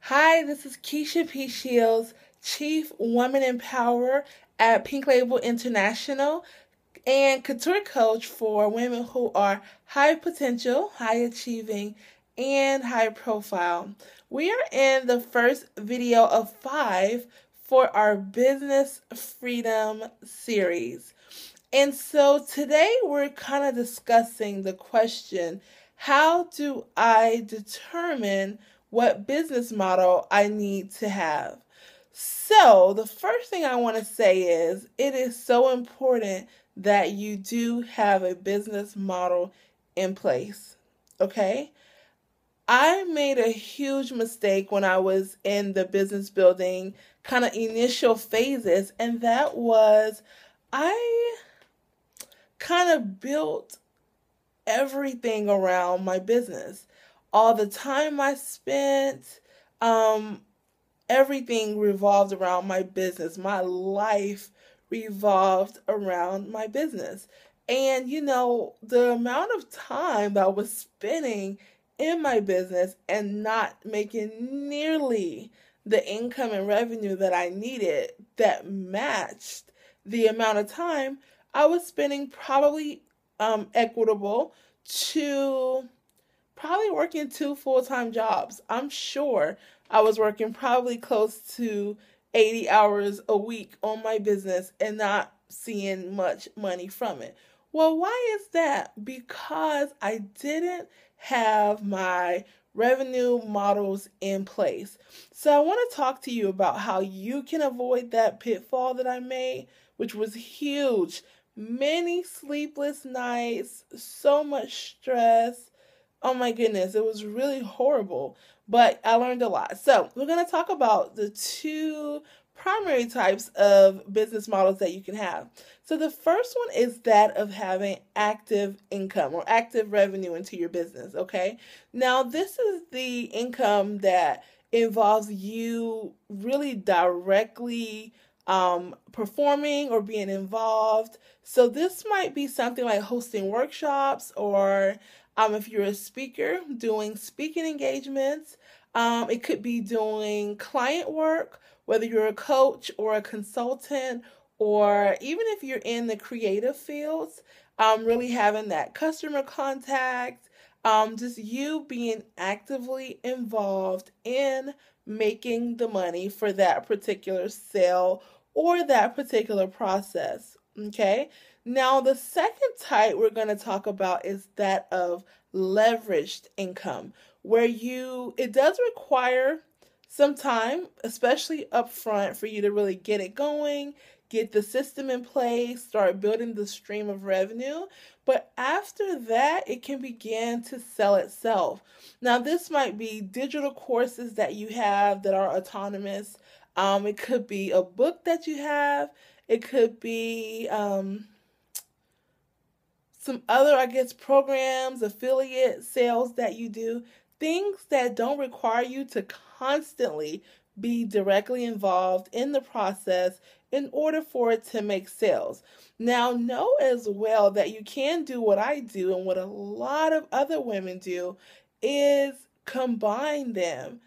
Hi, this is Keisha P. Shields, Chief Woman Empower at Pink Label International and couture coach for women who are high potential, high achieving, and high profile. We are in the first video of 5 for our Business Freedom series. And so today we're kind of discussing the question, how do I determine what business model I need to have? So the first thing I want to say is it is so important that you do have a business model in place. Okay? I made a huge mistake when I was in the business building kind of initial phases, and that was I kind of built everything around my business. All the time I spent, um, everything revolved around my business. My life revolved around my business. And the amount of time that I was spending in my business and not making nearly the income and revenue that I needed that matched the amount of time I was spending probably equitable to probably working 2 full-time jobs. I'm sure I was working probably close to 80 hours a week on my business and not seeing much money from it. Well, why is that? Because I didn't have my revenue models in place. So I want to talk to you about how you can avoid that pitfall that I made, which was huge. Many sleepless nights, so much stress. Oh my goodness, it was really horrible, but I learned a lot. So, we're going to talk about the two primary types of business models that you can have. So, the first one is that of having active income or active revenue into your business, okay? Now, this is the income that involves you really directly performing or being involved. So, this might be something like hosting workshops or if you're a speaker, doing speaking engagements. It could be doing client work, whether you're a coach or a consultant, or even if you're in the creative fields, really having that customer contact, just you being actively involved in making the money for that particular sale or that particular process. Okay. Now, the second type we're going to talk about is that of leveraged income, where it does require some time, especially upfront, for you to really get it going, get the system in place, start building the stream of revenue. But after that, it can begin to sell itself. Now, this might be digital courses that you have that are autonomous. It could be a book that you have. It could be some other, programs, affiliate sales that you do, things that don't require you to constantly be directly involved in the process in order for it to make sales. Now, know as well that you can do what I do and what a lot of other women do is combine them.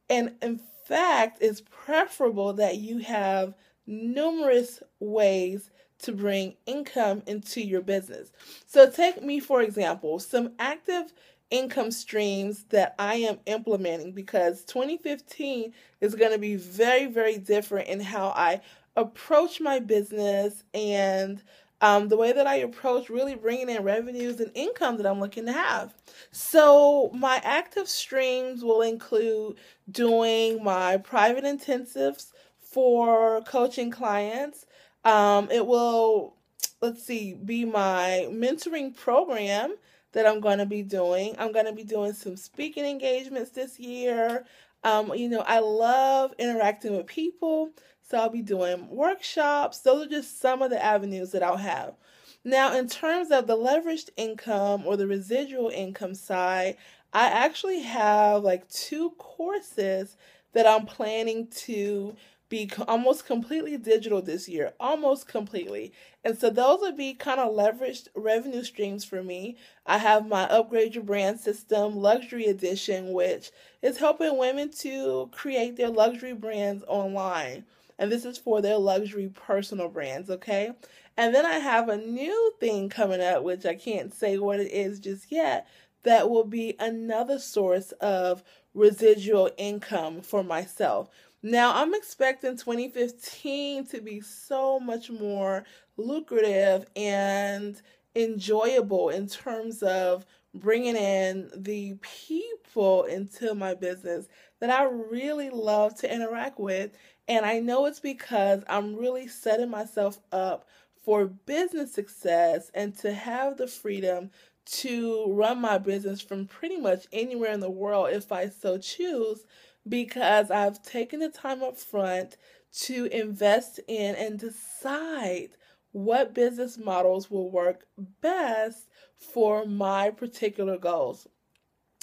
And in fact, it's preferable that you have numerous ways to bring income into your business. So take me, for example, some active income streams that I am implementing, because 2015 is going to be very, very different in how I approach my business and the way that I approach really bringing in revenues and income that I'm looking to have. So my active streams will include doing my private intensives for coaching clients. It will, be my mentoring program that I'm going to be doing. I'm going to be doing some speaking engagements this year. I love interacting with people, so I'll be doing workshops. Those are just some of the avenues that I'll have. Now, in terms of the leveraged income or the residual income side, I actually have like 2 courses that I'm planning to be almost completely digital this year, almost completely. And so those would be kind of leveraged revenue streams for me. I have my Upgrade Your Brand System Luxury Edition, which is helping women to create their luxury brands online. And this is for their luxury personal brands, okay? And then I have a new thing coming up, which I can't say what it is just yet, that will be another source of residual income for myself. Now, I'm expecting 2015 to be so much more lucrative and enjoyable in terms of bringing in the people into my business that I really love to interact with. And I know it's because I'm really setting myself up for business success and to have the freedom to run my business from pretty much anywhere in the world if I so choose, because I've taken the time up front to invest in and decide what business models will work best for my particular goals.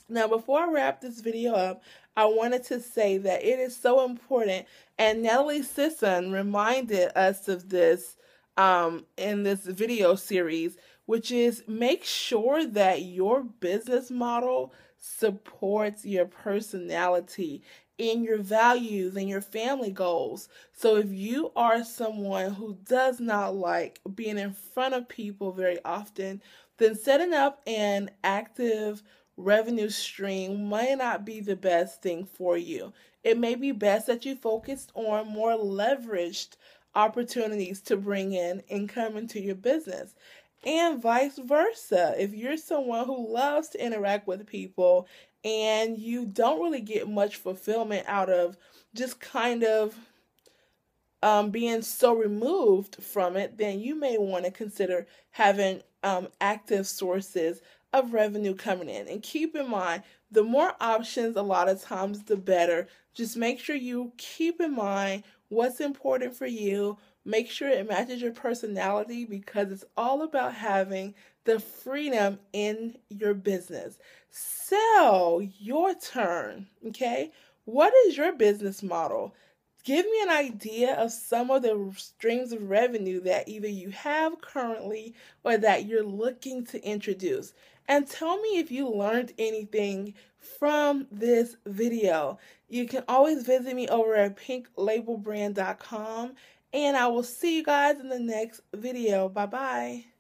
Now, before I wrap this video up, I wanted to say that it is so important, and Natalie Sisson reminded us of this in this video series, which is make sure that your business model supports your personality and your values and your family goals. So if you are someone who does not like being in front of people very often, then setting up an active revenue stream might not be the best thing for you. It may be best that you focus on more leveraged opportunities to bring in income into your business, and vice versa. If you're someone who loves to interact with people and you don't really get much fulfillment out of just kind of being so removed from it, then you may want to consider having active sources of revenue coming in. And keep in mind, the more options, a lot of times, the better. Just make sure you keep in mind what's important for you. Make sure it matches your personality, because it's all about having the freedom in your business. So, your turn, okay? What is your business model? Give me an idea of some of the streams of revenue that either you have currently or that you're looking to introduce. And tell me if you learned anything from this video. You can always visit me over at pinklabelbrand.com, and I will see you guys in the next video. Bye-bye.